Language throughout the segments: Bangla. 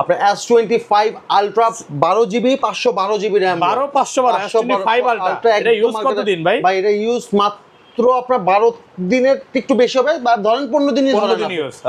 আপনার S25 ultra 12GB 512GB RAM 512 S25 ultra এটা ইউজ কতদিন ভাই? ভাই এটা ইউজ মাত্র আপনার 12 দিনের একটু বেশি হবে, বা ধরেন 15 দিনই ধরেন,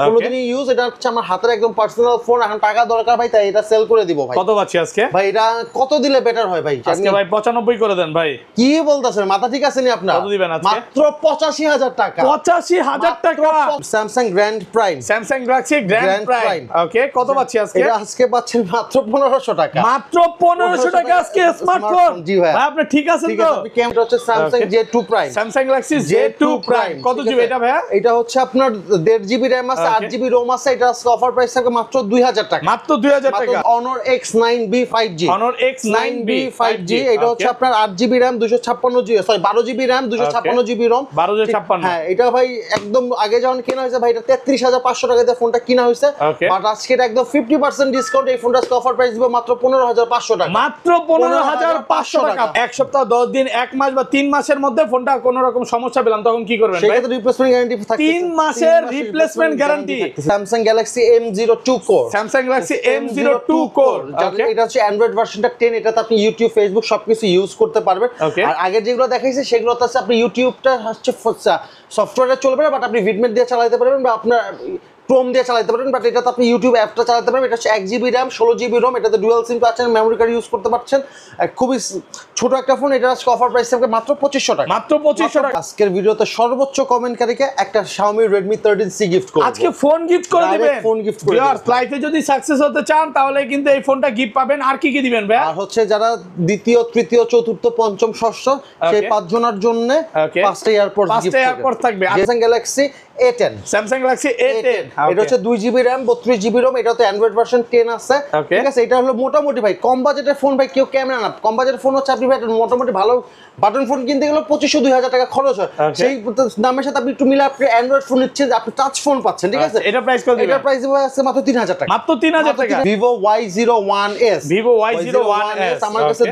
15 দিনই ইউজ। এটা হচ্ছে আমার হাতের একদম পার্সোনাল ফোন, এখন টাকা দরকার ভাই, তাই এটা সেল করে দিব ভাই। কত পাচ্ছি আজকে ভাই? এটা কত দিলে বেটার হয় ভাই? আজকে ভাই 95 করে দেন ভাই। কি বলতাছেন, মাথা ঠিক আছে নি আপনার? কত দিবেন আজকে? মাত্র 85000 টাকা। 85000 টাকা Samsung Grand Prime, Samsung Galaxy Grand Prime. Okay, কত পাচ্ছি আজকে? এটা আজকে পাচ্ছেন মাত্র 1500 টাকা। মাত্র 1500 টাকা আজকে স্মার্টফোন। জি ভাই, আপনি ঠিক আছেন তো? ক্যামেরা হচ্ছে Samsung J2 prime, Samsung Galaxy J2 prime. কত জিবি এটা ভাই? এটা হচ্ছে আপনার 1.5GB RAM আছে, 8GB ROM আছে। এটা অফার প্রাইস থাকবে মাত্র 2000 টাকা। মাত্র 2000 টাকা। Honor X9B 5G, Honor X9B 5G। এটা হচ্ছে আপনার 8GB RAM 256GB, sorry 12GB RAM 256GB ROM 1256। হ্যাঁ, এটা ভাই একদম আগে যখন কেনা হয়েছে ভাই, এটা 33500 টাকা দিয়ে ফোনটা কিনা হয়েছে, বাট আজকে এটা একদম 50% ডিসকাউন্ট। এই ফোনটা অফার প্রাইস দিব মাত্র 15500 টাকা। মাত্র 15500 টাকা। এক সপ্তাহ 10 দিন 1 মাস বা 3 মাসের মধ্যে ফোনটা কোনো রকম সমস্যা পেলাম তখন কি করবেন ভাই? সেক্ষেত্রে রিপ্লেসমেন্ট গ্যারান্টি থাকছে, 3 মাসের replacement guarantee. Samsung Galaxy M02 core, Samsung Galaxy M02 core. এটা হচ্ছে অ্যান্ড্রয়েড ভার্সনটা 10। এটাতে আপনি ইউটিউব, ফেসবুক সবকিছু ইউজ করতে পারবেন। আর আগের যেগুলো দেখাইছে সেগুলোতে আছে আপনি ইউটিউবটা হচ্ছে সফটওয়্যারে চলবে না, বাট আপনি ভিডমেট দিয়ে চালাতে পারবেন, বা আপনার ক্রোম দিয়ে চালাতে পারবেন, বাট এটাতে আপনি ইউটিউব অ্যাপটা চালাতে পারবেন। এটা হচ্ছে 1GB RAM 16GB ROM, এটাতে ডুয়াল সিম পাচ্ছেন, মেমোরি কার্ড ইউজ করতে পারছেন। খুবই ছোট একটা ফোন। এটা অফার প্রাইস থাকবে মাত্র 2500 টাকা। মাত্র 2500 টাকা। আজকের ভিডিওতে সর্বোচ্চ কমেন্টকারীকে একটা Xiaomi Redmi 13C গিফট করব। আজকে ফোন গিফট করে দিবেন। ফোন গিফট করে ভিউয়ার্স, লাইফে যদি সাকসেস হতে চান তাহলে কিন্তু এই ফোনটা গিফট পাবেন। আর কি কি দিবেন ভাই? আর হচ্ছে যারা দ্বিতীয়, তৃতীয়, চতুর্থ, পঞ্চম, ষষ্ঠ সেই 5 জনের জন্য 5টা এয়ারপডস গিফট থাকবে। Samsung Galaxy A10, Samsung Galaxy A10। এটা হচ্ছে 2GB RAM 32GB ROM। এটাতে অ্যান্ড্রয়েড ভার্সন 10 আছে, ঠিক আছে। এটা হলো মোটামুটি ভাই কম বাজেটের ফোন ভাই, কেউ ক্যামেরা না, কম বাজেটের ফোন হচ্ছে আপনি ভাই মোটামুটি ভালো বাটন ফোন কিনতে গেলে 2500-2000 টাকা খরচ হয়। সেই দামের সাথে আপনি একটু মিলে আপনি অ্যান্ড্রয়েড ফোন নিচ্ছেন, আপনি টাচ ফোন পাচ্ছেন, ঠিক আছে। এটা প্রাইস কত? এটা প্রাইস আছে মাত্র 3000 টাকা। মাত্র 3000 টাকা। Vivo Y01s, Vivo Y01s আমার কাছে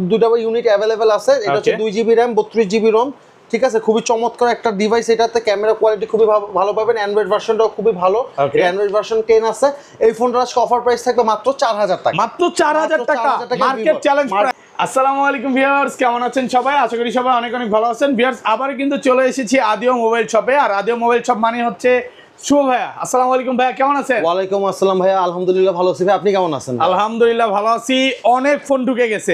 দুইটা ইউনিট अवेलेबल আছে। এটা হচ্ছে 2GB RAM 32GB ROM, ঠিক আছে। খুবই চমৎকার একটা ডিভাইস। এটাতে ক্যামেরা কোয়ালিটি খুবই ভালো পাবেন, অ্যান্ড্রয়েড ভার্সনটাও খুবই ভালো। অ্যান্ড্রয়েড ভার্সন 10 আছে। এই ফোনটার অফার প্রাইস থাকবে মাত্র 4000 টাকা। মাত্র 4000 টাকা। Market challenge. আসসালামু আলাইকুম ভিউয়ার্স, কেমন আছেন সবাই? আশা করি সবাই অনেক অনেক ভালো আছেন। ভিউয়ার্স, আবার কিন্তু চলে এসেছি আদিও মোবাইল শপে। আর আদিও মোবাইল শপ মানে হচ্ছে শুভ ভাইয়া। আসসালামু আলাইকুম ভাইয়া, কেমন আছেন? ওয়ালাইকুম আসসালাম ভাইয়া, আলহামদুলিল্লাহ ভালো আছি ভাই, আপনি কেমন আছেন? আলহামদুলিল্লাহ ভালো আছি। অনেক ফোন ঢুকে গেছে।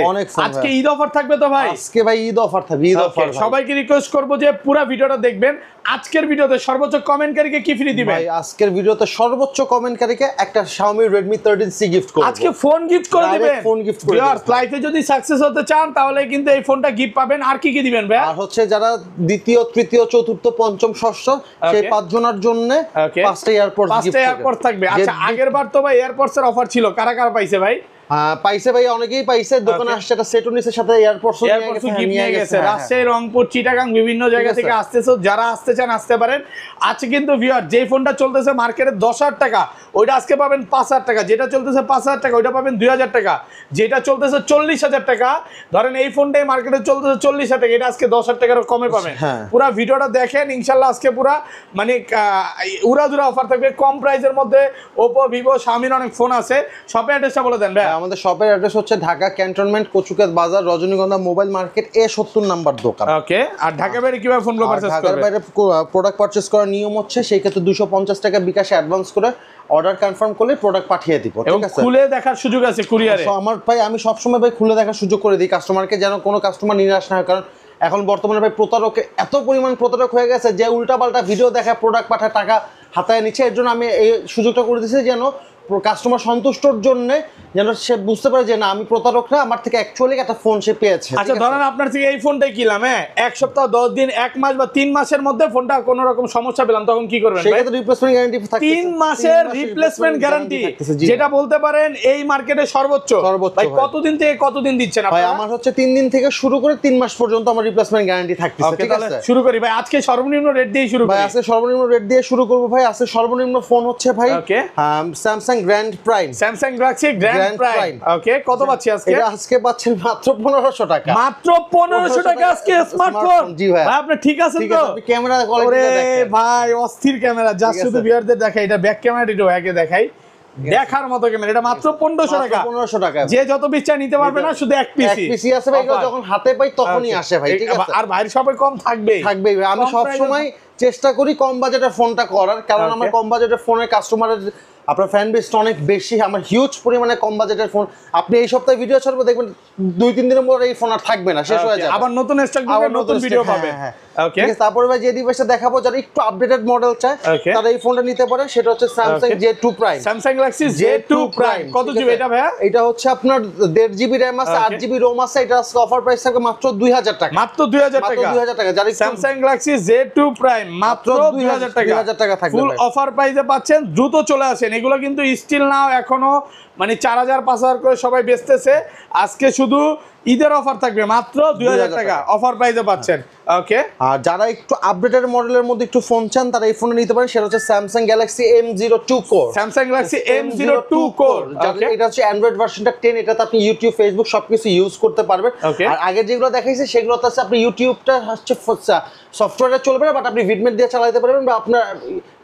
আজকে ঈদ অফার থাকবে তো ভাই? আজকে ভাই ঈদ অফার থাকবে, ঈদ অফার। সবাইকে রিকোয়েস্ট করব যে পুরো ভিডিওটা দেখবেন। আজকের ভিডিওতে সর্বোচ্চ কমেন্টকারীকে কি ফ্রি দিবেন? ভাই আজকের ভিডিওতে সর্বোচ্চ কমেন্টকারীকে একটা Xiaomi Redmi 13C গিফট করব। আজকে ফোন গিফট করে দিবেন। ফোন গিফট করে দিবেন। ভিউয়ার্স, লাইফে যদি সাকসেস হতে চান তাহলে কিন্তু এই ফোনটা গিফট পাবেন। আর কি কি দিবেন ভাই? আর হচ্ছে যারা দ্বিতীয়, তৃতীয়, চতুর্থ, পঞ্চম, ষষ্ঠ সেই 5 জনের জন্য 5টা এয়ারপডস থাকবে। আচ্ছা, আগের বার তো ভাই এয়ারপডস এর অফার ছিল, কারা কারা পাইছে ভাই? পাইছে ভাই, অনেকেই পাইছে। দোকানে আসছে একটা সেট নিছে, সাথে এয়ারপডস নিয়ে গেছে। রাজশাহী, রংপুর, চিটাগাং বিভিন্ন জায়গা থেকে আসতেছে। যারা আসতে চান আসতে পারেন। আজকে কিন্তু ভিউয়ার যেই ফোনটা চলতেছে মার্কেটে 10000 টাকা, ওইটা আজকে পাবেন 5000 টাকা। যেটা চলতেছে 5000 টাকা, ওইটা পাবেন 2000 টাকা। যেটা চলতেছে 40000 টাকা, ধরেন এই ফোনটাই মার্কেটে চলতেছে 40000 টাকা, এটা আজকে 10000 টাকার কমে পাবেন। পুরো ভিডিওটা দেখেন ইনশাআল্লাহ। আজকে পুরো মানে উড়াধুরা অফার থাকবে কম প্রাইসের মধ্যে। Oppo, Vivo, Xiaomi অনেক ফোন আছে। শপে অ্যাড্রেসটা বলে দেন ভাই। আমাদের শপের অ্যাড্রেস হচ্ছে ঢাকা ক্যান্টনমেন্ট, কচুকাত বাজার, রজনীগন্ধা মোবাইল মার্কেট, A70 নাম্বার দোকান। ওকে। আর ঢাকা বাইরে কিভাবে ফোনগুলো পারচেজ করবে? ঢাকার বাইরে প্রোডাক্ট পারচেজ করার নিয়ম হচ্ছে সেই ক্ষেত্রে 250 টাকা বিকাশে অ্যাডভান্স করে অর্ডার কনফার্ম করলে প্রোডাক্ট পাঠিয়ে দিব, ঠিক আছে। খুলে দেখার সুযোগ আছে কুরিয়ারে। আমার ভাই আমি সবসময় ভাই খুলে দেখার সুযোগ করে দিই কাস্টমারকে, যেন কোনো কাস্টমার নিরাশ না হয়। কারণ এখন বর্তমানে ভাই প্রতারক এত পরিমাণ প্রতারক হয়ে গেছে যে উল্টাপাল্টা ভিডিও দেখায় প্রোডাক্ট পাঠায় টাকা হাতায় নিচ্ছে। এর জন্য আমি এই সুযোগটা করে দিচ্ছি যেন কাস্টমার সন্তুষ্টর জন্য যেন সে বুঝতে পারে যে না, আমি প্রতারক না, আমার থেকে অ্যাকচুয়ালি একটা ফোন সে পেয়েছে। আচ্ছা, ধরেন আপনার থেকে এই ফোনটাই কিনলাম, এক সপ্তাহ 10 দিন 1 মাস বা 3 মাসের মধ্যে ফোনটা কোনো রকম সমস্যা পেলাম, তখন কি করবেন? সেক্ষেত্রে রিপ্লেসমেন্ট গ্যারান্টি থাকবে, 3 মাসের রিপ্লেসমেন্ট গ্যারান্টি, যেটা বলতে পারেন এই মার্কেটে সর্বোচ্চ। ভাই কতদিন থেকে কতদিন দিচ্ছেন আপনারা? ভাই আমার হচ্ছে 3 দিন থেকে শুরু করে 3 মাস পর্যন্ত আমার রিপ্লেসমেন্ট গ্যারান্টি থাকতেছে, ঠিক আছে। শুরু করি ভাই, আজকে সর্বনিম্ন রেট দিয়ে শুরু করি। ভাই আজকে সর্বনিম্ন রেট দিয়ে শুরু করব ভাই। আজকে সর্বনিম্ন ফোন হচ্ছে ভাই Samsung Grand Prime, Samsung Galaxy Grand Prime. Okay, কত পাচ্ছি আজকে? এটা আজকে পাচ্ছেন মাত্র 1500 টাকা। মাত্র 1500 টাকা আজকে স্মার্টফোন। জি ভাই, আপনি ঠিক আছেন তো? আপনি ক্যামেরা কোয়ালিটি দেখেন ভাই, অস্থির ক্যামেরা। জাস্ট শুধু ভিউয়ারদের দেখাই, এটা ব্যাক ক্যামেরাটা একটু আগে দেখাই। দেখার মতো ক্যামেরা, এটা মাত্র 1500 টাকা। 1500 টাকা, যে যত পিসটা নিতে পারবে না, শুধু এক পিসি আছে ভাই, এগুলো যখন হাতে পাই তখনই আসে ভাই, ঠিক আছে। আর বাইরে সবাই কম থাকবে ভাই, আমি সব সময় চেষ্টা করি কম বাজেটের ফোনটা করার, কারণ আমার কম বাজেটের ফোনের কাস্টমারের আপনার ফ্যান বেসটা অনেক বেশি, আমার হিউজ পরিমাণে কম বাজেটের ফোন। আপনি এই সপ্তাহে ভিডিও ছাড়বো, দেখবেন 2-3 দিনের পর এই ফোন আর থাকবে না, শেষ হয়ে যাবে, আবার নতুন স্টক দিবে, নতুন ভিডিও পাবে। ওকে, তারপরে ভাই যে ডিভাইসটা দেখাবো, যারা একটু আপডেটেড মডেল চায় তারা এই ফোনটা নিতে পারে, সেটা হচ্ছে Samsung J2 Prime। Samsung Galaxy J2 Prime কত জিবি এটা ভাইয়া? এটা হচ্ছে আপনার 1.5 জিবি র‍্যাম আছে, 8 জিবি রোম আছে। এটা অফার প্রাইস থাকে মাত্র 2000 টাকা, মাত্র 2000 টাকা, 2000 টাকা। যারা স্যামসাং গ্যালাক্সি J2 Prime মাত্র 2000 টাকা, 2000 টাকা থাকবে, ফুল অফার প্রাইসে পাচ্ছেন। দ্রুত চলে আসেন, এগুলো কিন্তু স্টিল নাও এখনো মানে 4000 5000 করে সবাই বেচতেছে। আজকে শুধু ঈদের অফার থাকবে, মাত্র 2000 টাকা অফার প্রাইসে পাচ্ছেন। ওকে, আর যারা একটু আপডেটেড মডেলের মধ্যে একটু ফোন চান, তারা এই ফোনে নিতে পারেন, সেটা হচ্ছে Samsung Galaxy M02 Core। Samsung Galaxy M02 Core, এটা হচ্ছে অ্যান্ড্রয়েড ভার্সনটা 10। এটাতে আপনি ইউটিউব, ফেসবুক সবকিছু ইউজ করতে পারবেন। আর আগের যেগুলো দেখাইছে সেগুলোতে আছে আপনি ইউটিউবটা হচ্ছে সফটওয়্যারে চলবে না, বাট আপনি ভিডমেট দিয়ে চালাতে পারবেন বা আপনার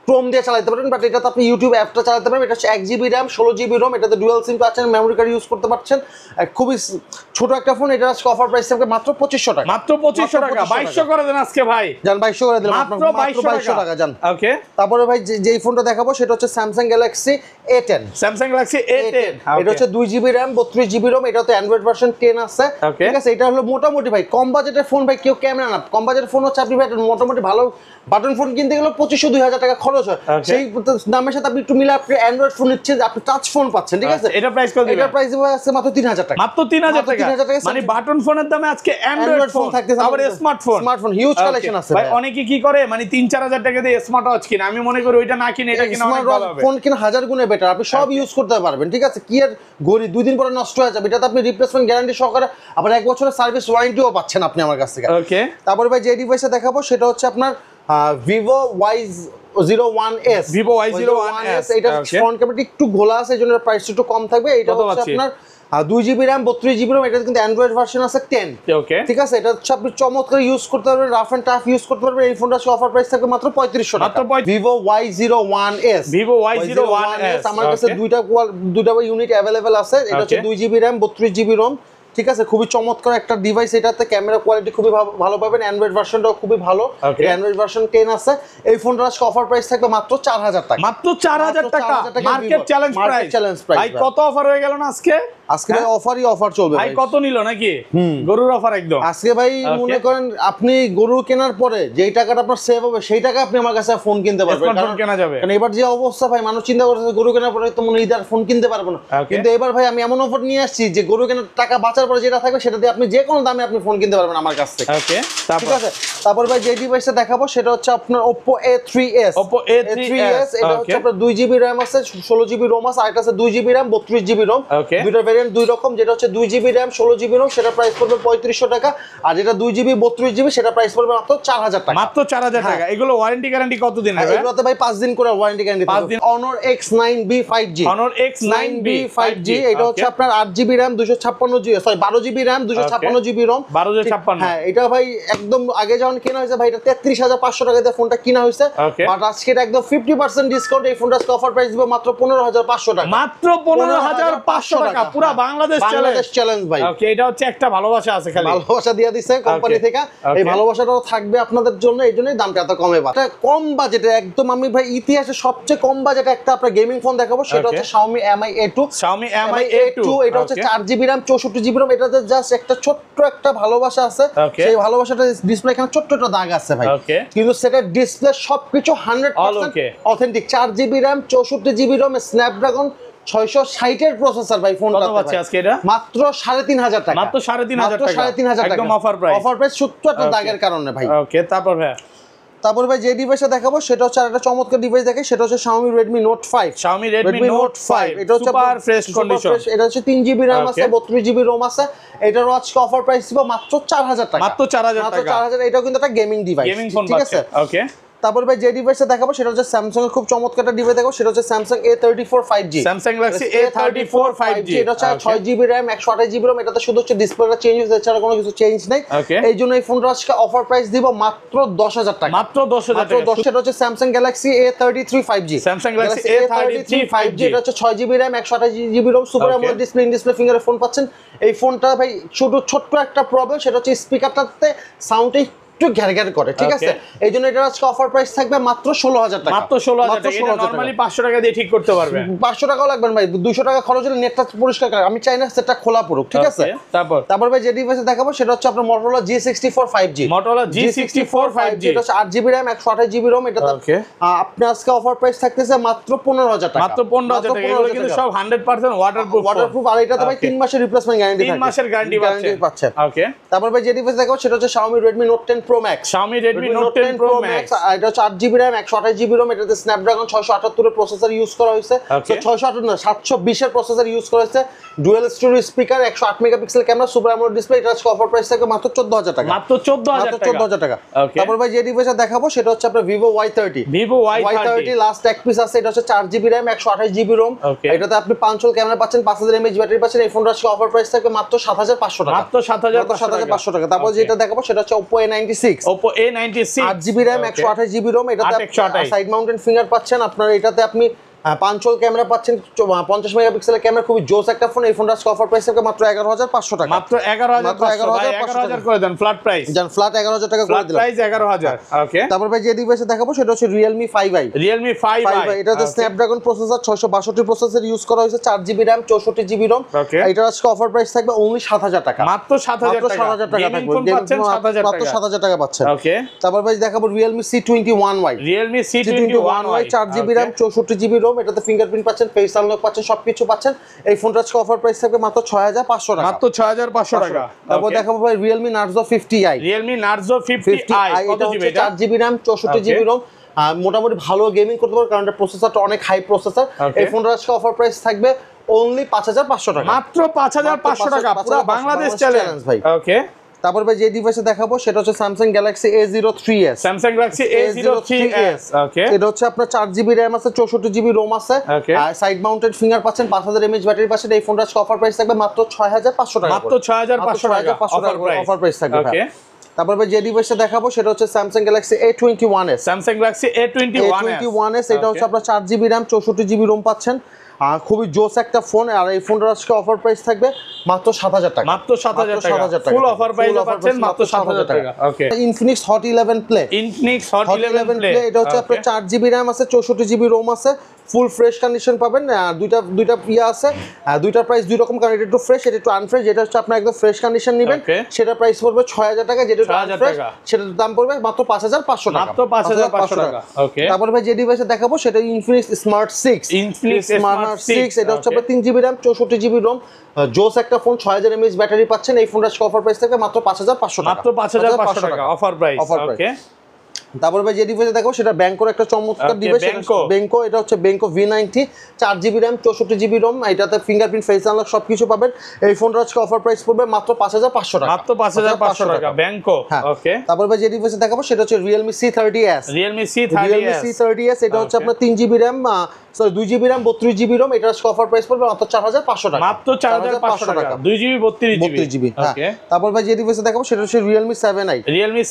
ক্রোম দিয়ে চালাতে পারেন, বাট এটাতে আপনি ইউটিউব অ্যাপটা চালাতে পারবেন। এটা হচ্ছে 1 জিবি র্যাম, 16 জিবি রোম, এটাতে ডুয়াল সিম পাচ্ছেন, মেমোরি কার্ড ইউজ করতে পারছেন। খুবই ছোট একটা ফোন। এটা আজকে অফার প্রাইস থাকবে মাত্র 2500 টাকা, মাত্র 2500 টাকা। 2200 করে দেন আজকে ভাই, জান 2200 করে দিলাম, মাত্র 2200 টাকা জান। ওকে, তারপরে ভাই যেই ফোনটা দেখাবো সেটা হচ্ছে Samsung Galaxy A10। Samsung Galaxy A10, এটা হচ্ছে 2 জিবি র্যাম, 32 জিবি রোম, এটাতে অ্যান্ড্রয়েড ভার্সন 10 আছে, ঠিক আছে। এটা হলো মোটামুটি ভাই কম বাজেটের ফোন ভাই, কেউ ক্যামেরা না, কম বাজেটের ফোন হচ্ছে আপনি ভাই মোটামুটি ভালো বাটন ফোন কিনতে গেলে 2500-2000 টাকা খরচ হয়। সেই দামের সাথে আপনি একটু মিলে আপনি অ্যান্ড্রয়েড ফোন নিচ্ছেন, আপনি টাচ ফোন পাচ্ছেন, ঠিক আছে। এটা প্রাইস কত? এটা প্রাইস আছে মাত্র 3000 টাকা, মাত্র 3000 টাকা। মানে বাটন ফোনের দামে আজকে অ্যান্ড্রয়েড ফোন থাকতেছে, আবার স্মার্টফোন হিউজ কালেকশন আছে ভাই। অনেকে কি করে মানে 3-4000 টাকা দিয়ে স্মার্ট ওয়াচ কিনে, আমি মনে করি ওইটা না কিনে এটা কিনা অনেক ভালো হবে। ফোন কিনা 1000 গুণে বেটার, আপনি সব ইউজ করতে পারবেন, ঠিক আছে। কি আর ঘড়ি 2 দিন পরে নষ্ট হয়ে যাবে, এটাতে আপনি রিপ্লেসমেন্ট গ্যারান্টি সহকারে আবার 1 বছরের সার্ভিস ওয়ারেন্টিও পাচ্ছেন আপনি আমার কাছ থেকে। ওকে, তারপরে ভাই যে ডিভাইসটা দেখাবো সেটা হচ্ছে আপনার Vivo Y01s। Vivo Y01s, এটা ফ্রন্ট ক্যামেরাটা একটু ঘোলা আছে, এই জন্য প্রাইস একটু কম থাকবে। এটা হচ্ছে আপনার 2 জিবি র্যাম, 32 জিবি রোম, এটা কিন্তু অ্যান্ড্রয়েড ভার্সন আছে 10, ওকে, ঠিক আছে। এটা হচ্ছে আপনি চমৎকার ইউজ করতে পারবেন, রাফ এন্ড টাফ ইউজ করতে পারবেন। এই ফোনটা অফার প্রাইস থাকবে মাত্র 3500 টাকা, Vivo Y01s। Vivo Y01s আমার কাছে দুইটা ইউনিট अवेलेबल আছে। এটা হচ্ছে 2 জিবি র্যাম, 32 জিবি রোম, ঠিক আছে। খুবই চমৎকার একটা ডিভাইস। এটাতে ক্যামেরা কোয়ালিটি খুবই ভালো পাবেন, অ্যান্ড্রয়েড ভার্সনটাও খুবই ভালো, অ্যান্ড্রয়েড ভার্সন 10 আছে। এই ফোনটার আজকে অফার প্রাইস থাকবে মাত্র 4000 টাকা, মাত্র 4000 টাকা, মার্কেট চ্যালেঞ্জ প্রাইস। ভাই কত অফার হয়ে গেল না আজকে? আজকে ভাই অফার চলবে ভাই। কত নিল নাকি? গরুর অফার একদম আজকে ভাই। মনে করেন আপনি গরু কেনার পরে যেই টাকাটা আপনার সেভ হবে, সেই টাকা আপনি আমার কাছে ফোন কিনতে পারবেন, কারণ এবার যে অবস্থা ভাই, মানুষ চিন্তা করতেছে গরু কেনার পরে তো মনে হয় ঈদের ফোন কিনতে পারবো না, কিন্তু এবার ভাই আমি এমন অফার নিয়ে আসছি যে গরু কেনার টাকা বাঁচার পরে যেটা থাকবে সেটা দিয়ে আপনি যে কোনো দামে আপনি ফোন কিনতে পারবেন আমার কাছ থেকে। ওকে, ঠিক আছে। তারপর ভাই যে ডিভাইসটা দেখাবো সেটা হচ্ছে আপনার Oppo A3s। এটা হচ্ছে আপনার 2 জিবি র্যাম আছে, 16 জিবি রোম আছে, আর এটা আছে 2 জিবি র্যাম, 32 জিবি রোম। দুইটা ভেরিয়েন্ট দুই রকম। যেটা হচ্ছে 2 জিবি র্যাম, 16 জিবি রোম, সেটা প্রাইস পড়বে 3500 টাকা, আর যেটা 2 জিবি 32 জিবি সেটা প্রাইস পড়বে মাত্র 4000 টাকা, মাত্র 4000 টাকা। এগুলো ওয়ারেন্টি গ্যারান্টি কতদিন হবে? এগুলোতে ভাই 5 দিন করে ওয়ারেন্টি গ্যারান্টি থাকবে। Honor X9B 5G, Honor X9B 5G, এটা হচ্ছে আপনার 8 GB RAM, 256 GB, sorry 12 GB RAM, 256 GB ROM, 1256। হ্যাঁ, এটা ভাই একদম আগে যখন কেনা হয়েছে ভাই, এটা 33500 টাকা দিয়ে ফোনটা কিনা হয়েছে, বাট আজকে এটা একদম 50% ডিসকাউন্ট। এই ফোনটা অফার প্রাইস দিব মাত্র 15500 টাকা, মাত্র 15500 টাকা, পুরো বাংলাদেশ চ্যালেঞ্জ ভাই। ওকে, এটা হচ্ছে একটা ভালোবাসা আছে, খালি ভালোবাসা দিয়ে দিছে কোম্পানি থেকে। এই ভালোবাসাটাও থাকবে আপনাদের জন্য, এই জন্যই দামটা এত কমে। এটা কম বাজেটে একদম, আমি ভাই ইতিহাসে সবচেয়ে কম বাজেটে একটা আপনার গেমিং ফোন দেখাবো, সেটা হচ্ছে Xiaomi Mi A2। এটা হচ্ছে 4 জিবি র্যাম, 64 জিবি রোম। এটাতে জাস্ট একটা ছোট্ট একটা ভালোবাসা আছে, সেই ভালোবাসাটা ডিসপ্লে এখানে ছোট্ট একটা দাগ আছে ভাই, কিন্তু সেটা ডিসপ্লে সবকিছু 100% authentic. 4 GB RAM, 64 GB ROM, Snapdragon 660 এর প্রসেসর ভাই। ফোনটা কত আছে আজকে? এটা মাত্র 3500 টাকা, মাত্র 3500 টাকা, 3500 টাকা একদম অফার প্রাইস ছোট্ট একটা দাগের কারণে ভাই। ওকে, তারপর ভাই যে ডিভাইসটা দেখাবো সেটা হচ্ছে একটা চমৎকার ডিভাইস দেখে, সেটা হচ্ছে Xiaomi Redmi Note 5। এটা হচ্ছে সুপার ফ্রেশ কন্ডিশন। এটা হচ্ছে 3 জিবি RAM আছে, 32 জিবি ROM আছে। এটার আজকে অফার প্রাইস ছিল মাত্র 4000 টাকা, মাত্র 4000 টাকা। এটাও কিন্তু একটা গেমিং ডিভাইস, ঠিক আছে। ওকে, তারপর ভাই যে ডিভাইসটা দেখাবো সেটা হচ্ছে স্যামসাং এর খুব চমৎকার একটা ডিভাইস দেখাবো, সেটা হচ্ছে Samsung A34 5G। Samsung Galaxy A34 5G, এটা হচ্ছে 6GB RAM 128GB ROM, এটাতে শুধু হচ্ছে ডিসপ্লেটা চেঞ্জ হয়েছে, এছাড়া কোনো কিছু চেঞ্জ নাই। এই জন্য এই ফোনটা আজকে অফার প্রাইস দিব মাত্র 10,000 টাকা, মাত্র 10,000 টাকা। সেটা হচ্ছে Samsung Galaxy A33 5G। Samsung Galaxy A33 5G, এটা হচ্ছে 6GB RAM 128GB ROM, super AMOLED display, in display ফিঙ্গারে ফোন পাচ্ছেন। এই ফোনটা ভাই শুধু ছোট্ট একটা প্রবলেম, সেটা হচ্ছে স্পিকারটাতে সাউন্ডটা একটু ঘ্যার করে, ঠিক আছে? এই জন্য এটা আজকে অফার প্রাইস থাকবে মাত্র 16,000 টাকা, মাত্র 16,000 টাকা। এটা নরমালি 500 টাকা দিয়ে ঠিক করতে পারবেন। 500 টাকাও লাগবে না ভাই, 200 টাকা খরচ হলে নেটটা পরিষ্কার করে। আমি চাই না সেটা খোলা পড়ুক, ঠিক আছে? তারপর ভাই যে ডিভাইসে দেখাবো সেটা হচ্ছে আপনার Motorola G64 5G। Motorola G64 5G, এটা হচ্ছে 8GB RAM 128GB ROM। এটাতে আপনি আজকে অফার প্রাইস থাকতেছে মাত্র 15,000 টাকা, মাত্র 15,000 টাকা। এগুলো কিন্তু সব 100% ওয়াটারপ্রুফ। আর এটাতে ভাই 3 মাসের রিপ্লেসমেন্ট গ্যারান্টি থাকে, 3 মাসের গ্যারান্টি পাচ্ছেন। ওকে। তারপর ভাই যে ডিভাইস দেখাবো সেটা হচ্ছে Xiaomi Redmi Note 10 Pro Max। Xiaomi Redmi Note 10 Pro Max, এটা হচ্ছে 8GB RAM 128GB ROM। এটাতে Snapdragon 678 এর প্রসেসর ইউজ করা হয়েছে, তো 678 না 720 এর প্রসেসর ইউজ করা হয়েছে। Dual storage speaker, 108 megapixel camera, super AMOLED display. এটা আজকে অফার প্রাইস থাকে মাত্র 14,000 টাকা, মাত্র 14,000 টাকা। তারপর ভাই যে ডিভাইসটা দেখাবো সেটা হচ্ছে আপনার Vivo Y30। Vivo Y30 last এক পিস আছে, এটা হচ্ছে 4GB RAM 128GB ROM। এটাতে আপনি 500 ক্যামেরা পাচ্ছেন, 5000 mAh ব্যাটারি পাচ্ছেন। এই ফোনটার আজকে অফার প্রাইস থাকে মাত্র 7,500 টাকা, মাত্র 7,500 টাকা। তারপর যেটা দেখাবো সেটা হচ্ছে Oppo A96। Oppo A96 8GB RAM 128GB ROM। এটাতে সাইড মাউন্টেড ফিঙ্গার পাচ্ছেন আপনার। এটাতে আপনি 500 ক্যামেরা পাচ্ছেন, 50 মেগাপিক্সেলের ক্যামেরা, খুবই জোস একটা ফোন। এই ফোনটার অফার প্রাইস থাকে মাত্র 11,500 টাকা, মাত্র 11,500 করে দেন ফ্ল্যাট প্রাইস। জান ফ্ল্যাট 11,000 টাকা করে দিলাম, প্রাইস 11,000। ওকে। তারপর ভাই যে ডিভাইসে দেখাবো সেটা হচ্ছে Realme 5i। Realme 5i, এটাতে Snapdragon প্রসেসর 662 প্রসেসর ইউজ করা হয়েছে, 4GB RAM 64GB ROM। এটার আজকে অফার প্রাইস থাকবে only 7,000 টাকা, মাত্র 7,000 টাকা। থাকবে, মাত্র 7,000 টাকা পাচ্ছেন। ওকে। তারপর ভাই দেখাবো Realme C21y। Realme C21y, 4GB RAM 64GB ROM। এটাতে ফিঙ্গারপ্রিন্ট পাচ্ছেন, ফেস আনলক পাচ্ছেন, সবকিছু পাচ্ছেন। এই ফোনটার আজকে অফার প্রাইস থাকবে মাত্র 6,500 টাকা, মাত্র 6,500 টাকা। তারপর দেখাবো ভাই Realme Narzo 50i। Realme Narzo 50i, কত জিবি এটা? 4GB RAM 64GB ROM। মোটামুটি ভালো গেমিং করতে পারবে, কারণ প্রসেসরটা অনেক হাই প্রসেসর। এই ফোনটার আজকে অফার প্রাইস থাকবে only 5,500 টাকা, মাত্র 5,500 টাকা, পুরো বাংলাদেশ চ্যালেঞ্জ ভাই। ওকে। তারপর ভাই যে ডিভাইসে দেখাবো সেটা হচ্ছে Samsung Galaxy A03s। Samsung Galaxy A03s, ওকে। এটা হচ্ছে আপনার 4GB RAM আছে, 64GB ROM আছে, আর সাইড মাউন্টেড ফিঙ্গার পাচ্ছেন, 5000 mAh ব্যাটারি পাচ্ছেন। এই ফোনটার অফার প্রাইস থাকবে মাত্র 6,500 টাকা, মাত্র 6,500 টাকা অফার প্রাইস থাকবে। ওকে। তারপর ভাই যে ডিভাইসটা দেখাবো সেটা হচ্ছে Samsung Galaxy A21s। Samsung Galaxy A21s, এটা হচ্ছে আপনার 4GB RAM 64GB ROM পাচ্ছেন, খুবই জোস একটা ফোন। আর এই ফোনটার আজকে অফার প্রাইস থাকবে মাত্র 7,000 টাকা, মাত্র 7,000 টাকা, ফুল অফার প্রাইস পাচ্ছেন মাত্র 7,000 টাকা। ওকে। Infinix Hot 11 Play। Infinix Hot 11 Play, এটা হচ্ছে আপনার 4GB RAM আছে, 64GB ROM আছে, ফুল ফ্রেশ কন্ডিশন পাবেন। দুইটা ইয়া আছে, দুইটার প্রাইস দুই রকম, কারণ এটা একটু ফ্রেশ, এটা একটু আনফ্রেশ। যেটা হচ্ছে আপনার একদম ফ্রেশ কন্ডিশন নেবেন সেটা প্রাইস পড়বে 6,000 টাকা, যেটা আনফ্রেশ সেটার দাম পড়বে মাত্র 5,500 টাকা, মাত্র 5,500 টাকা। ওকে। তারপর ভাই যে ডিভাইসে দেখাবো সেটা Infinix Smart 6। Infinix Smart 6, এটা হচ্ছে আপনার 3GB RAM 64GB ROM, জোস একটা ফোন, 6000 mAh ব্যাটারি পাচ্ছেন। এই ফোনটার অফার প্রাইস থাকবে মাত্র 5,500 টাকা, মাত্র 5,500 টাকা অফার প্রাইস। ওকে। তারপর ভাই যে ডিভাইসে দেখাবো সেটা ব্যাংকোর একটা চমৎকার ডিভাইস, ব্যাংকো। এটা হচ্ছে Banquo V90, 4GB RAM 64GB ROM। এটাতে ফিঙ্গারপ্রিন্ট, ফেস আনলক সবকিছু পাবেন। এই ফোনটার আজকে অফার প্রাইস পড়বে মাত্র 5,500 টাকা, মাত্র 5,500 টাকা ব্যাংকো। ওকে। তারপর ভাই যে ডিভাইসে দেখাবো সেটা হচ্ছে Realme C30s। Realme C30s, এটা হচ্ছে আপনার 3GB RAM 2GB RAM 32GB ROM। এটার আজকে অফার প্রাইস পড়বে মাত্র 4,500 টাকা, মাত্র 4,500 টাকা, 2GB 32GB। ওকে। তারপর ভাই যে ডিভাইসে দেখাবো সেটা হচ্ছে Realme 7i। Realme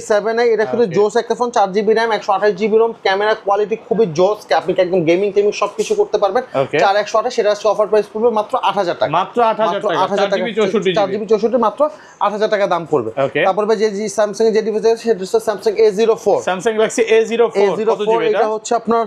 7i, এটা কিন্তু জোস একটা phone, 4GB RAM 128GB ROM, camera quality খুবই জোস, আপনি একদম গেমিং সবকিছু করতে পারবেন। 4,128, সেটা আজকে অফার প্রাইস পড়বে মাত্র 8,000 টাকা, মাত্র 8,000 টাকা, 4GB 64 মাত্র 8,000 টাকা দাম পড়বে। তারপর ভাই যে Samsung এর যে ডিভাইস আছে সেটা হচ্ছে Samsung A04। Samsung Galaxy A04, এটা হচ্ছে আপনার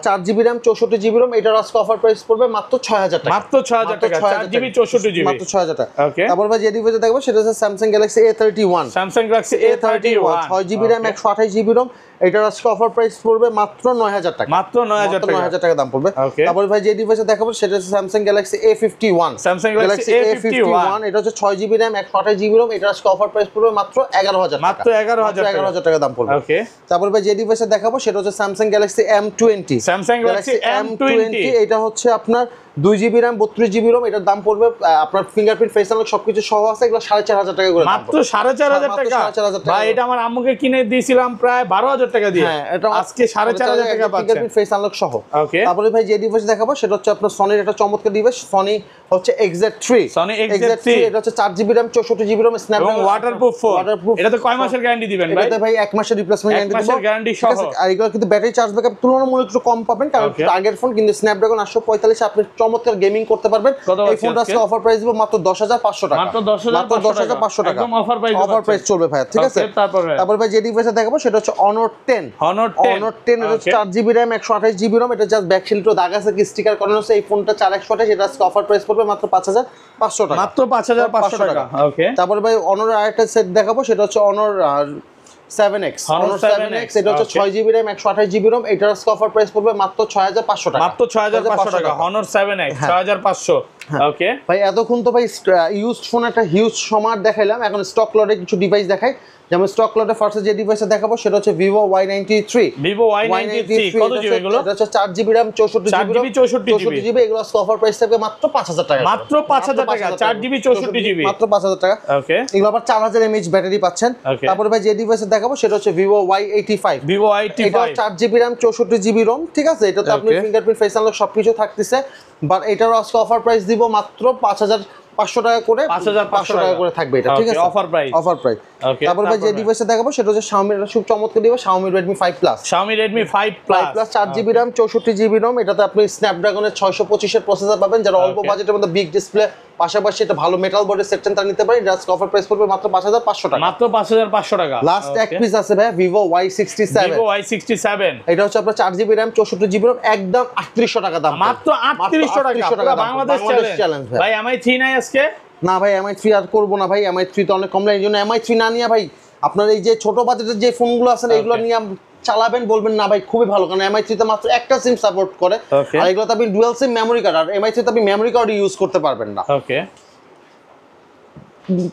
4GB RAM 64GB ROM। এটার আজকে অফার প্রাইস পড়বে মাত্র 6,000 টাকা, মাত্র 6,000 টাকা, 4GB 64GB, মাত্র 6,000 টাকা। ওকে। তারপর ভাই যে ডিভাইসে দেখবো সেটা হচ্ছে Samsung Galaxy A31। Samsung Galaxy A31, 6GB RAM 128GB ROM। এটার আজকে অফার প্রাইস পড়বে মাত্র 9,000 টাকা, মাত্র 9,000 টাকা দাম পড়বে। তারপর ভাই যে ডিভাইসে দেখাবো সেটা হচ্ছে Samsung Galaxy A51। Samsung Galaxy A51, এটা হচ্ছে 6GB RAM 128GB ROM। এটার আজকে অফার প্রাইস পড়বে মাত্র 11,000 টাকা, মাত্র 11,000 টাকা দাম পড়বে। ওকে। তারপর ভাই যে ডিভাইসে দেখাবো সেটা হচ্ছে Samsung Galaxy M20। Samsung Galaxy M20, এটা হচ্ছে আপনার 2GB RAM 32GB ROM, এটার দাম পড়বে আপনার ফিঙ্গারপ্রিন্ট ফেস আনলক সবকিছু সহ আছে, এগুলো 4,500 টাকা করে। মাত্র 4,500 টাকা ভাই, এটা আমার আম্মুকে কিনে দিয়েছিলাম প্রায় 12,000 টাকা দিয়ে। হ্যাঁ, এটা আজকে 4,500 টাকা পাচ্ছেন ফিঙ্গারপ্রিন্ট ফেস আনলক সহ। ওকে, তারপরে ভাই যে ডিভাইস দেখাবো সেটা হচ্ছে আপনার সনির একটা চমৎকার ডিভাইস, সনি হচ্ছে XZ3। সনি XZ3 এটা হচ্ছে 4GB RAM 64GB ROM Snapdragon waterproof phone. এটা তো কয় মাসের গ্যারান্টি দিবেন ভাই? এটাতে ভাই 1 মাসের রিপ্লেসমেন্ট গ্যারান্টি দিব, 1 মাসের গ্যারান্টি সহ। আর এগুলো কিন্তু ব্যাটারি চার্জ ব্যাকআপ তুলনামূলক একটু কম পাবেন, কারণ আগের ফোন কিন্তু স্ন্যাপড্রাগন 845 আপনি চমৎকার গেমিং করতে পারবেন। এই ফোনটা আজকে অফার প্রাইস দিব মাত্র 10,500 টাকা, মাত্র 10,500 টাকা, একদম অফার প্রাইস চলবে ভাই, ঠিক আছে? তারপর ভাই যে ডিভাইসটা দেখাবো সেটা হচ্ছে Honor 10। Honor 10 এর 4GB RAM 128GB ROM, এটা জাস্ট ব্যাক শিল্ড দাগ আছে কি স্টিকার করানো আছে। এই ফোনটা 4,128, এটা আজকে অফার প্রাইস পড়বে মাত্র 5,500 টাকা, মাত্র 5,500 টাকা। ওকে, তারপর ভাই Honor আরেকটা সেট দেখাবো সেটা হচ্ছে Honor 7X। Honor 7X এটা হচ্ছে 6GB RAM 128GB ROM, এটার আজকে অফার প্রাইস পড়বে মাত্র 6,500 টাকা, মাত্র 6,500 টাকা। Honor 7X 6,500। ওকে ভাই, এতক্ষণ তো ভাই ইউজড ফোন একটা হিউজ সমার দেখাইলাম, এখন স্টক লটে কিছু ডিভাইস দেখাই। যেমন স্টক লটে ফার্স্ট যে ডিভাইসটা দেখাবো সেটা হচ্ছে Vivo Y93। Vivo Y93 কত জিবি এগুলো? এটা হচ্ছে 4GB RAM 64GB, এগুলো অফার প্রাইস থাকবে মাত্র 5,000 টাকা, মাত্র 5,000 টাকা 4GB 64GB, মাত্র 5,000 টাকা। ওকে, এগুলো আবার 4000 mAh ব্যাটারি পাচ্ছেন। তারপরে ভাই যে ডিভাইসটা দেখাবো সেটা হচ্ছে Vivo Y85। Vivo Y85 এটা 4GB RAM 64GB ROM, ঠিক আছে? এটা তো আপনি ফিঙ্গারপ্রিন্ট ফেস আনলক সবকিছু থাকতেছে, বাট এটারও আজকে অফার প্রাইস দিব মাত্র 5,500 টাকা করে, 5,500 টাকা করে থাকবে এটা, ঠিক আছে? Offer price. তারপর ভাই যে ডিভাইসটা দেখাবো সেটা হচ্ছে Xiaomi এর খুব চমৎকার device, Xiaomi Redmi 5 Plus। Xiaomi Redmi 5 Plus 4GB RAM 64GB ROM, এটাতে আপনি স্ন্যাপড্রাগনের 625 এর প্রসেসর পাবেন। যারা অল্প বাজেটের মধ্যে বিগ ডিসপ্লে পাশাপাশি এটা ভালো মেটাল বডি সেকশন তারা নিতে পারেন। এটা অফার প্রাইস পড়বে মাত্র 5,500 টাকা, মাত্র 5,500 টাকা। লাস্ট এক পিস আছে ভাই Vivo Y67। Vivo Y67 এটা হচ্ছে আপনার 4GB RAM 64GB ROM, একদম 3800 টাকা দাম, মাত্র 3800 টাকা। বাংলাদেশ চ্যালেঞ্জ ভাই। MI3 নাই আজকে? না ভাই, MI3 আর করবো না ভাই, MI3 তো অনেক কম লাগে, এই জন্য MI3 না নিয়ে ভাই আপনার এই যে ছোট বাজেটের যে ফোনগুলো আছে এগুলো নিয়ে চালাবেন, বলবেন না ভাই খুবই ভালো, কারণ MI3 তে মাত্র একটা সিম সাপোর্ট করে, আর এগুলোতে আপনি ডুয়াল সিম মেমোরি কার্ড, আর MI3 তে আপনি মেমোরি কার্ড ইউজ করতে পারবেন না। ওকে,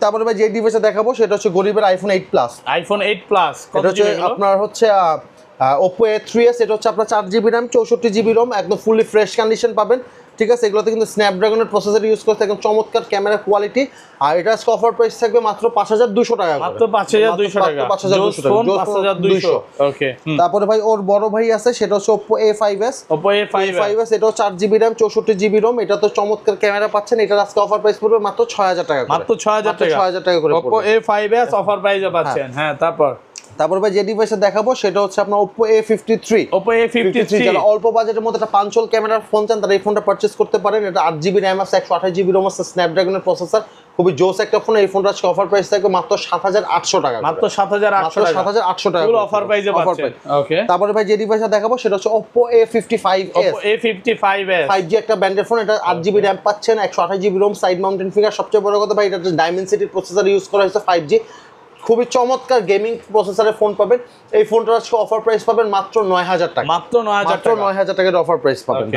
তারপরে ভাই যে ডিভাইসটা দেখাবো সেটা হচ্ছে গরিবের iPhone 8 Plus। iPhone 8 Plus কত এটা হচ্ছে জিবি? আপনার হচ্ছে Oppo A3s, এটা হচ্ছে আপনার 4GB RAM 64GB ROM, একদম ফুললি ফ্রেশ কন্ডিশন পাবেন, ঠিক আছে? এগুলোতে কিন্তু স্ন্যাপড্রাগনের প্রসেসর ইউজ করতে একদম চমৎকার ক্যামেরা কোয়ালিটি, আর এটা আজকে অফার প্রাইস থাকবে মাত্র 5,200 টাকা, মাত্র 5,200 টাকা, 5,200। ওকে, তারপরে ভাই ওর বড় ভাই আছে সেটা হচ্ছে Oppo A5s। Oppo A5s এটাও 4GB RAM 64GB ROM, এটা তো চমৎকার ক্যামেরা পাচ্ছেন, এটার আজকে অফার প্রাইস পড়বে মাত্র 6,000 টাকা, মাত্র 6,000 টাকা করে Oppo A5s অফার প্রাইসে পাচ্ছেন। হ্যাঁ, তারপর ভাই যে ডিভাইসটা দেখাবো সেটা হচ্ছে আপনার Oppo A53। Oppo A53 যারা অল্প বাজেটের মধ্যে একটা পাঞ্চল ক্যামেরার ফোন চান তারা এই ফোনটা পারচেজ করতে পারেন। এটা 8GB RAM আছে, 128GB ROM আছে, স্ন্যাপড্রাগনের প্রসেসর, খুবই জোস একটা ফোন। এই ফোনটা আজকে অফার প্রাইস থাকবে মাত্র 7,800 টাকা, মাত্র 7,800 টাকা, ফুল অফার প্রাইসে পাচ্ছেন। ওকে, তারপরে ভাই যে ডিভাইসটা দেখাবো সেটা হচ্ছে Oppo A55s। Oppo A55s 5G একটা ব্র্যান্ডের ফোন, এটা 8GB RAM পাচ্ছেন, 128GB ROM, side mountain finger, সবচেয়ে বড় কথা ভাই এটা ডাইমেনসিটি প্রসেসর ইউজ করা হয়েছে 5G, খুবই চমৎকার গেমিং প্রসেসরের ফোন পাবেন। এই ফোনটার আজকে অফার প্রাইস পাবেন মাত্র 9,000 টাকা, মাত্র 9,000 টাকার অফার প্রাইস পাবেন।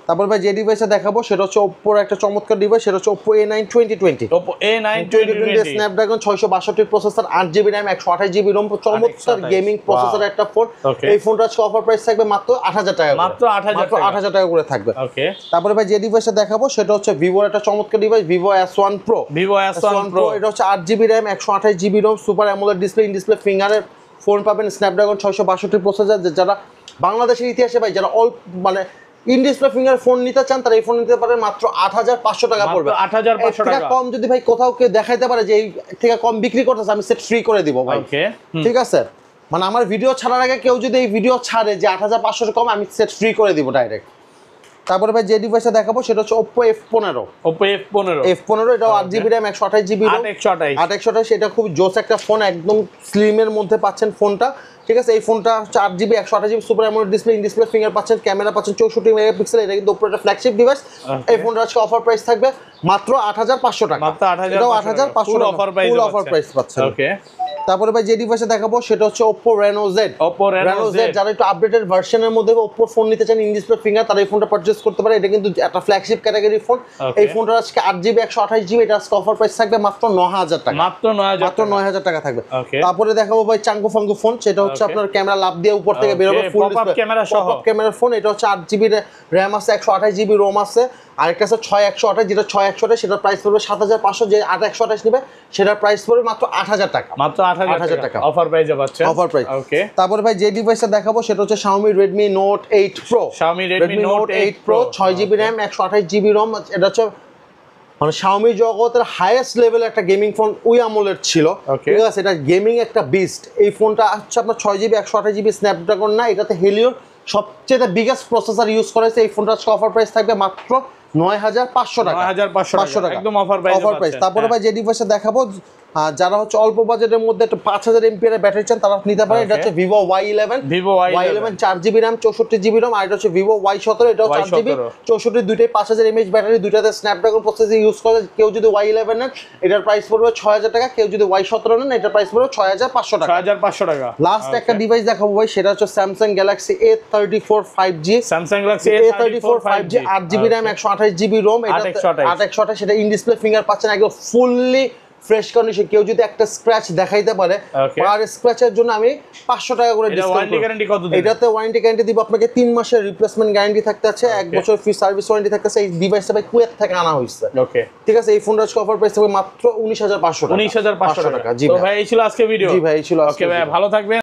তারপর ভাই যে ডিভাইসটা দেখাবো সেটা হচ্ছে Oppo এর একটা চমৎকার ডিভাইস, সেটা হচ্ছে Oppo A9 2020। Oppo A9 2020 Snapdragon 662 processor, 8GB RAM 128GB ROM, চমৎকার গেমিং প্রসেসরের একটা ফোন। এই ফোনটা আজকে অফার প্রাইস থাকবে মাত্র 8,000 টাকা, মাত্র 8,000 টাকা করে থাকবে। ওকে, তারপরে ভাই যে ডিভাইসটা দেখাবো সেটা হচ্ছে Vivo এর একটা চমৎকার device, Vivo S1 Pro। Vivo S1 Pro এটা হচ্ছে 8GB RAM 128GB ROM, super AMOLED display, in display ফিঙ্গারের ফোন পাবেন, স্ন্যাপড্রাগন 662 প্রসেসর। যারা বাংলাদেশের ইতিহাসে ভাই যারা ইন ডিসপ্লে ফিঙ্গার ফোন নিতে চান তারা এই ফোন নিতে পারেন মাত্র 8,500 টাকা পড়বে, 8,500 টাকা। কম যদি ভাই কোথাও কেউ দেখাইতে পারে যে এই থেকে কম বিক্রি করতেছে, আমি সেট ফ্রি করে দিব ভাই। ঠিক আছে, মানে আমার ভিডিও ছাড়ার আগে কেউ যদি এই ভিডিও ছাড়ে যে 8,500 কম, আমি সেট ফ্রি করে দিব ডাইরেক্ট। তারপরে ভাই যে ডিভাইসটা দেখাবো সেটা হচ্ছে Oppo F15। Oppo F15 এটাও 8GB RAM 128GB ROM, 828। এটা খুব জোস একটা ফোন, একদম স্লিমের মধ্যে পাচ্ছেন ফোনটা, ঠিক আছে? এই ফোনটা 8GB 128GB super AMOLED display, in display finger পাচ্ছেন, ক্যামেরা পাচ্ছেন 64 মেগাপিক্সেল। এটা কিন্তু Oppo এর ফ্ল্যাগশিপ ডিভাইস। এই ফোনটার আজকে অফার প্রাইস থাকবে মাত্র 8,500 টাকা, মাত্র 8,500 এটাও 8,500 টাকা, ফুল অফার প্রাইস পাচ্ছেন। ওকে, তারপরে ভাই যে ডিভাইসে দেখাবো সেটা হচ্ছে Oppo Reno Z। যারা একটু আপডেটেড ভার্সনের মধ্যে Oppo ফোন নিতে চান ইন ডিসপ্লে ফিঙ্গার, তারা এই ফোনটা পারচেজ করতে পারে। এটা কিন্তু একটা ফ্ল্যাগশিপ ক্যাটাগরি ফোন। এই ফোনটা আজকে 8GB 128GB, এটা আজকে অফার প্রাইস থাকবে মাত্র 9000 টাকা। মাত্র 9000 টাকা থাকবে। তারপরে দেখাবো ভাই চাঙ্গু ফাঙ্গু ফোন, সেটা হচ্ছে আপনার ক্যামেরা লাভ দিয়ে উপর থেকে বের হবে, ফুল ডিসপ্লে ক্যামেরা সহ পপ আপ ক্যামেরার ফোন। এটা হচ্ছে 8GB RAM আছে, 128GB ROM আছে। আরেকটা আছে 6128, যেটা 6128 সেটার প্রাইস পড়বে 7500, যে 8128 নেবে সেটার প্রাইস পড়বে মাত্র 8000 টাকা। মাত্র 8000 টাকা অফার প্রাইসে পাচ্ছেন। Offer price. ওকে। তারপরে ভাই যে ডিভাইসটা দেখাবো সেটা হচ্ছে Xiaomi Redmi Note 8 Pro। Redmi Note 8 Pro 6GB RAM 128GB ROM। এটা হচ্ছে মানে Xiaomi জগতের হাইয়েস্ট লেভেলের একটা গেমিং ফোন ওই আমলের ছিল, ঠিক আছে? এটা গেমিং একটা বিস্ট। এই ফোনটা হচ্ছে আপনার 6GB 128GB স্ন্যাপড্রাগন না, এটাতে হেলিওর সবচেয়ে বিগেস্ট প্রসেসর ইউজ করেছে। এই ফোনটার অফার প্রাইস থাকবে মাত্র 9500 টাকা। 9500 টাকা একদম অফার প্রাইস। তারপরে ভাই যে ডিভাইসটা দেখাবো, যারা হচ্ছে অল্প বাজেটের মধ্যে একটু 5000 mAh এর ব্যাটারি চান তারা নিতে পারে। এটা হচ্ছে Vivo Y11। Y11 4GB RAM 64GB ROM। আর এটা হচ্ছে Vivo Y17, এটাও 4GB 64, দুইটাই 5000 mAh ব্যাটারি, দুইটাতে স্ন্যাপড্রাগন প্রসেসর ইউজ করে। কেউ যদি Y11 নেন এটার প্রাইস পড়বে 6000 টাকা, কেউ যদি Y17 নেন এটার প্রাইস পড়বে 6500 টাকা। 6500 টাকা। লাস্ট একটা ডিভাইস দেখাবো ভাই, সেটা হচ্ছে Samsung Galaxy A34 5G। Samsung Galaxy A34 5G 8GB RAM 128GB ROM। এটা 8128, সেটা ইন ডিসপ্লে ফিঙ্গার পাচ্ছেন একদম ফুললি ফ্রেশ কন্ডিশন। কেউ যদি একটা স্ক্র্যাচ দেখাইতে পারে, পার স্ক্র্যাচের জন্য আমি 500 টাকা করে ডিসকাউন্ট করব। এটাতে ওয়ারেন্টি গ্যারান্টি দিব আপনাকে 3 মাসের রিপ্লেসমেন্ট গ্যারান্টি থাকতে আছে, 1 বছর ফ্রি সার্ভিস ওয়ারেন্টি থাকতে আছে। এই ডিভাইসটা ভাই কুয়েত থেকে আনা হয়েছে। ওকে, ঠিক আছে। এই ফোনটা অফার প্রাইস থাকবে মাত্র 19500 টাকা। 19500 টাকা। জি ভাই, এই ছিল আজকে ভিডিও। জি ভাই, এই ছিল আজকে। ওকে ভাই, ভালো থাকবেন।